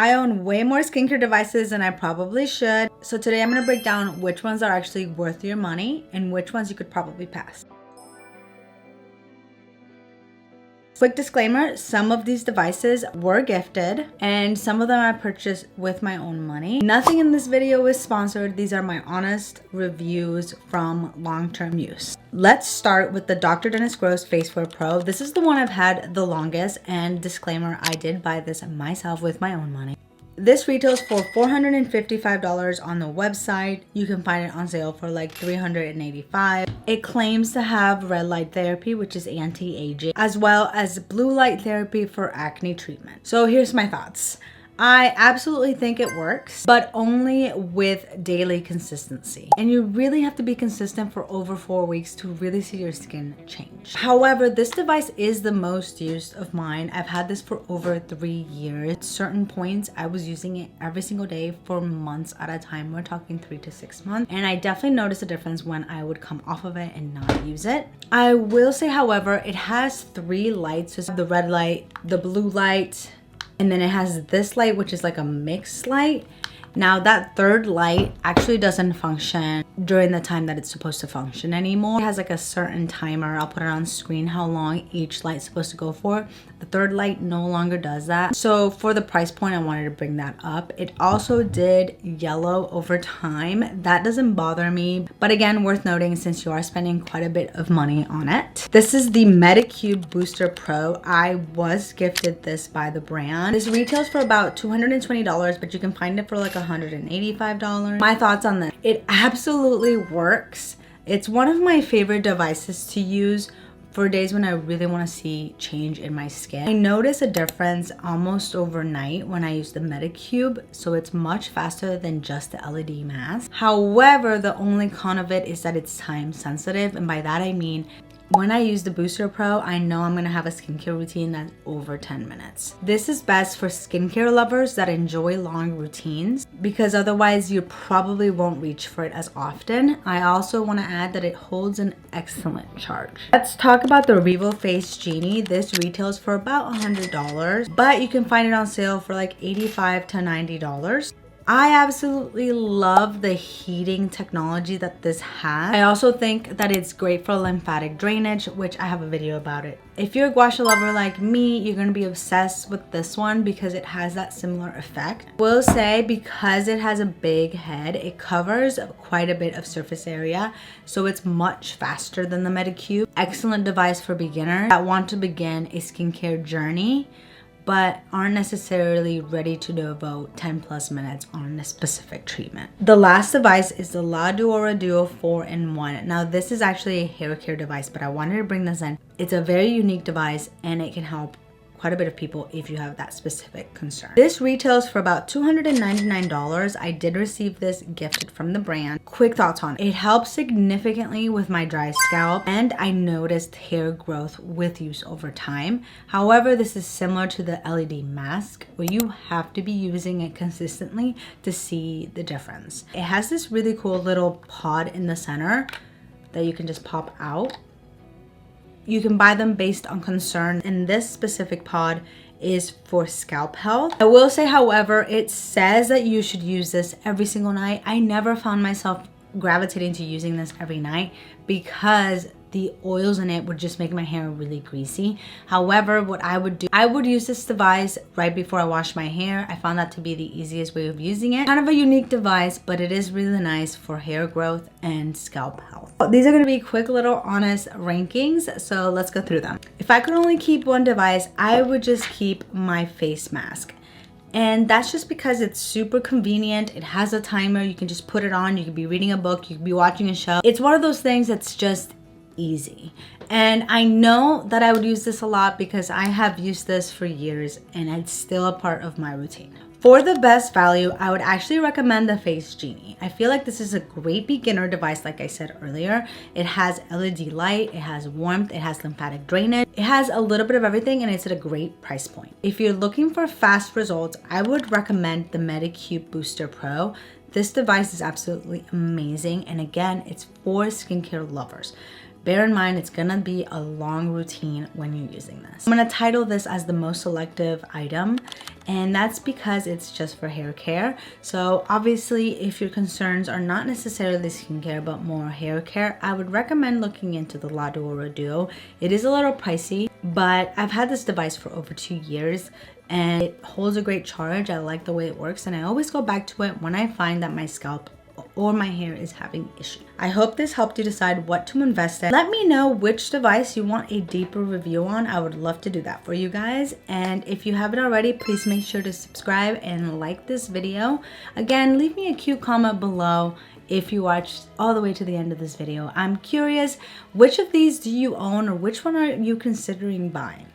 I own way more skincare devices than I probably should. So today I'm gonna break down which ones are actually worth your money and which ones you could probably pass. Quick disclaimer, some of these devices were gifted and some of them I purchased with my own money. Nothing in this video is sponsored. These are my honest reviews from long-term use. Let's start with the Dr. Dennis Gross FaceWare Pro. This is the one I've had the longest, and disclaimer, I did buy this myself with my own money. This retails for $455 on the website. You can find it on sale for like $385. It claims to have red light therapy, which is anti-aging, as well as blue light therapy for acne treatment. So here's my thoughts. I absolutely think it works, but only with daily consistency. And you really have to be consistent for over 4 weeks to really see your skin change. However, this device is the most used of mine. I've had this for over 3 years. At certain points, I was using it every single day for months at a time. We're talking 3 to 6 months. And I definitely noticed a difference when I would come off of it and not use it. I will say, however, it has 3 lights. So the red light, the blue light, and then it has this light, which is like a mixed light. Now that third light actually doesn't function during the time that it's supposed to function anymore. It has like a certain timer. I'll put it on screen how long each light's supposed to go for. The third light no longer does that. So for the price point, I wanted to bring that up. It also did yellow over time. That doesn't bother me. But again, worth noting since you are spending quite a bit of money on it. This is the Medicube Booster Pro. I was gifted this by the brand. This retails for about $220, but you can find it for like $185. My thoughts on this. It absolutely works. It's one of my favorite devices to use for days when I really want to see change in my skin. I notice a difference almost overnight when I use the Medicube, so it's much faster than just the LED mask. However, the only con of it is that it's time sensitive, and by that I mean when I use the Booster Pro, I know I'm gonna have a skincare routine that's over 10 minutes. This is best for skincare lovers that enjoy long routines because otherwise you probably won't reach for it as often. I also wanna add that it holds an excellent charge. Let's talk about the Revo Face Genie. This retails for about $100, but you can find it on sale for like $85 to $90. I absolutely love the heating technology that this has. I also think that it's great for lymphatic drainage, which I have a video about it. If you're a gua sha lover like me, you're gonna be obsessed with this one because it has that similar effect. I will say because it has a big head, it covers quite a bit of surface area, so it's much faster than the Medicube. Excellent device for beginners that want to begin a skincare journey but aren't necessarily ready to devote 10 plus minutes on a specific treatment. The last device is the Laduora DUO 4-in-1. Now this is actually a hair care device, but I wanted to bring this in. It's a very unique device and it can help quite a bit of people if you have that specific concern. This retails for about $299. I did receive this gifted from the brand. Quick thoughts on it. It helps significantly with my dry scalp and I noticed hair growth with use over time. However, this is similar to the LED mask where you have to be using it consistently to see the difference. It has this really cool little pod in the center that you can just pop out. You can buy them based on concern, and this specific pod is for scalp health. I will say, however, it says that you should use this every single night. I never found myself gravitating to using this every night because the oils in it would just make my hair really greasy. However, what I would do, I would use this device right before I wash my hair. I found that to be the easiest way of using it. Kind of a unique device, but it is really nice for hair growth and scalp health. These are gonna be quick little honest rankings, so let's go through them. If I could only keep one device, I would just keep my face mask. And that's just because it's super convenient. It has a timer, you can just put it on, you could be reading a book, you could be watching a show. It's one of those things that's just easy. And I know that I would use this a lot because I have used this for years and it's still a part of my routine. For the best value, I would actually recommend the Face Genie. I feel like this is a great beginner device, like I said earlier. It has LED light, it has warmth, it has lymphatic drainage. It has a little bit of everything and it's at a great price point. If you're looking for fast results, I would recommend the Medicube Booster Pro. This device is absolutely amazing. And again, it's for skincare lovers. Bear in mind, it's gonna be a long routine when you're using this. I'm gonna title this as the most selective item, and that's because it's just for hair care. So obviously, if your concerns are not necessarily skincare but more hair care, I would recommend looking into the Laduora DUO. It is a little pricey, but I've had this device for over 2 years and it holds a great charge. I like the way it works, and I always go back to it when I find that my scalp or my hair is having issues. I hope this helped you decide what to invest in. Let me know which device you want a deeper review on. I would love to do that for you guys. And if you haven't already, please make sure to subscribe and like this video. Again, leave me a cute comment below if you watched all the way to the end of this video. I'm curious, which of these do you own, or which one are you considering buying?